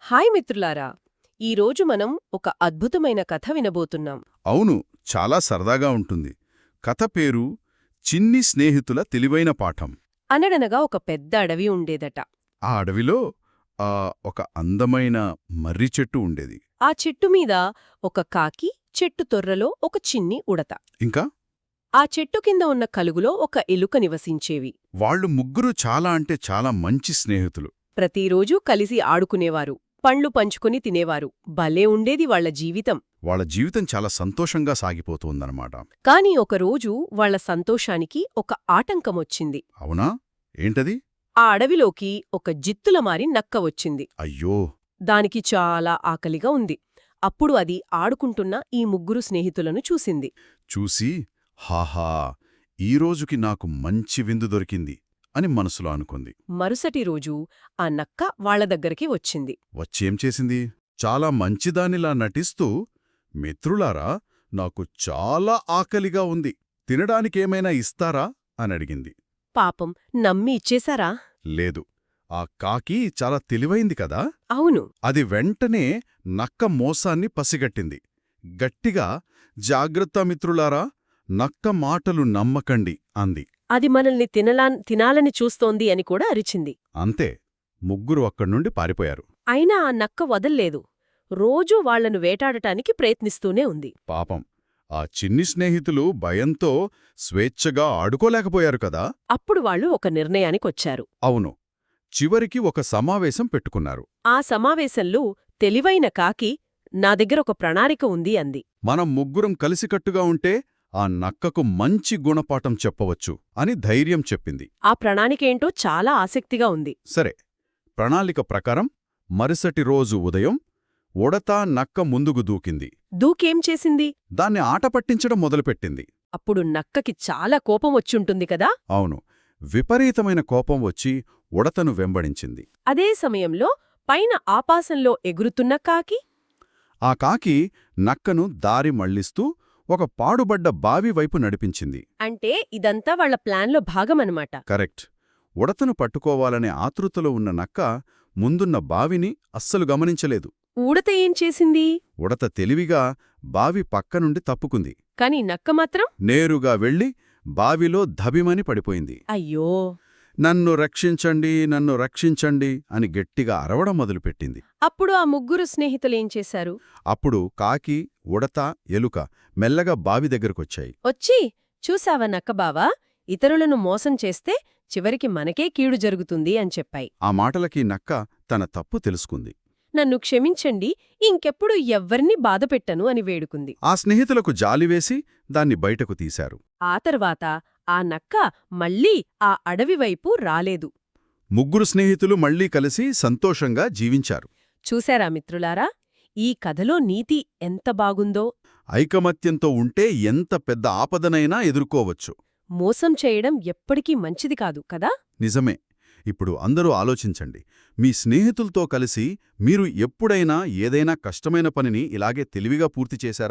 Hi మిత్రులారా! ఈరోజు మనం ఒక అద్భుతమైన కథ వినబోతున్నాం. అవును, చాలా సరదాగా ఉంటుంది. కథ పేరు చిన్ని స్నేహితుల తెలివైన పాఠం. అనగనగా ఒక పెద్ద అడవి ఉండేదట. ఆ అడవిలో ఒక అందమైన మర్రి చెట్టు ఉండేది. ఆ చెట్టు మీద ఒక కాకి, చెట్టు తొర్రలో ఒక చిన్ని ఉడత. ఇంకా ఆ చెట్టు కింద ఉన్న కలుగులో ఒక ఎలుక నివసించేవి. వాళ్ళు ముగ్గురు చాలా అంటే చాలా మంచి స్నేహితులు. ప్రతిరోజూ కలిసి ఆడుకునేవారు, పండ్లు పంచుకుని తినేవారు. భలే ఉండేది వాళ్ళ జీవితం. వాళ్ళ జీవితం చాలా సంతోషంగా సాగిపోతుందన్నమాట. కాని ఒకరోజు వాళ్ళ సంతోషానికి ఒక ఆటంకమొచ్చింది. అవునా? ఏంటది? ఆ అడవిలోకి ఒక జిత్తులమారి నక్క వచ్చింది. అయ్యో! దానికి చాలా ఆకలిగా ఉంది. అప్పుడు అది ఆడుకుంటున్న ఈ ముగ్గురు స్నేహితులను చూసింది. చూసి, హాహా, ఈరోజుకి నాకు మంచి విందు దొరికింది అని మనసులో అనుకుంది. మరుసటి రోజు ఆ నక్క వాళ్ళ దగ్గరికి వచ్చింది. వచ్చేం చేసింది? చాలా మంచిదానిలా నటిస్తూ, మిత్రులారా, నాకు చాలా ఆకలిగా ఉంది, తినడానికేమైనా ఇస్తారా అనడిగింది. పాపం నమ్మి ఇచ్చేశారా? లేదు. ఆ కాకి చాలా తెలివైంది కదా. అవును. అది వెంటనే నక్క మోసాన్ని పసిగట్టింది. గట్టిగా, జాగ్రత్త మిత్రులారా, నక్క మాటలు నమ్మకండి అంది. అది మనల్ని తినాలని చూస్తోంది అని కూడా అరిచింది. అంతే. ముగ్గురు అక్కడ్నుండి పారిపోయారు. అయినా ఆ నక్క వదల్లేదు. రోజూ వాళ్లను వేటాడటానికి ప్రయత్నిస్తూనే ఉంది. పాపం, ఆ చిన్ని స్నేహితులు భయంతో స్వేచ్ఛగా ఆడుకోలేకపోయారు కదా. అప్పుడు వాళ్ళు ఒక నిర్ణయానికొచ్చారు. అవును. చివరికి ఒక సమావేశం పెట్టుకున్నారు. ఆ సమావేశంలో తెలివైన కాకి, నా దగ్గర ఒక ప్రణాళిక ఉంది అంది. మనం ముగ్గురం కలిసికట్టుగా ఉంటే ఆ నక్కకు మంచి గుణపాఠం చెప్పవచ్చు అని ధైర్యం చెప్పింది. ఆ ప్రణాళికేంటో చాలా ఆసక్తిగా ఉంది. సరే, ప్రణాళిక ప్రకారం మరుసటి రోజు ఉదయం ఉడత నక్క ముందుకు దూకింది. దూకేం చేసింది? దాన్ని ఆటపట్టించడం మొదలుపెట్టింది. అప్పుడు నక్కకి చాలా కోపం వచ్చుంటుంది కదా. అవును, విపరీతమైన కోపం వచ్చి ఉడతను వెంబడించింది. అదే సమయంలో పైన ఆకాశంలో ఎగురుతున్న కాకి ఆ కాకి నక్కను దారి మళ్లిస్తూ ఒక పాడుబడ్డ బావి వైపు నడిపించింది. అంటే ఇదంతా వాళ్ల ప్లాన్లో భాగమన్నమాట. కరెక్ట్. ఉడతను పట్టుకోవాలనే ఆతృతలో ఉన్న నక్క ముందున్న బావిని అస్సలు గమనించలేదు. ఉడత ఏం చేసింది? ఉడత తెలివిగా బావి పక్కనుండి తప్పుకుంది. కాని నక్క మాత్రం నేరుగా వెళ్లి బావిలో ధబిమని పడిపోయింది. అయ్యో! నన్ను రక్షించండి, నన్ను రక్షించండి అని గట్టిగా అరవడం మొదలుపెట్టింది. అప్పుడు ఆ ముగ్గురు స్నేహితులేం చేశారు? అప్పుడు కాకి, ఉడత, ఎలుక మెల్లగా బావి దగ్గరకొచ్చాయి. వచ్చి, చూసావా నక్కబావా, ఇతరులను మోసం చేస్తే చివరికి మనకే కీడు జరుగుతుంది అని చెప్పాయి. ఆ మాటలకి నక్క తన తప్పు తెలుసుకుంది. నన్ను క్షమించండి, ఇంకెప్పుడు ఎవ్వర్నీ బాధపెట్టను అని వేడుకుంది. ఆ స్నేహితులకు జాలివేసి దాన్ని బయటకు తీశారు. ఆ తర్వాత ఆ నక్క మళ్ళీ ఆ అడవివైపు రాలేదు. ముగ్గురు స్నేహితులు మళ్లీ కలిసి సంతోషంగా జీవించారు. చూశారా మిత్రులారా, ఈ కథలో నీతి ఎంత బాగుందో! ఐకమత్యంతో ఉంటే ఎంత పెద్ద ఆపదనైనా ఎదుర్కోవచ్చు. మోసం చేయడం ఎప్పటికీ మంచిది కాదు కదా. నిజమే. ఇప్పుడు అందరూ ఆలోచించండి. మీ స్నేహితులతో కలిసి మీరు ఎప్పుడైనా ఏదైనా కష్టమైన పనిని ఇలాగే తెలివిగా పూర్తి చేశారా?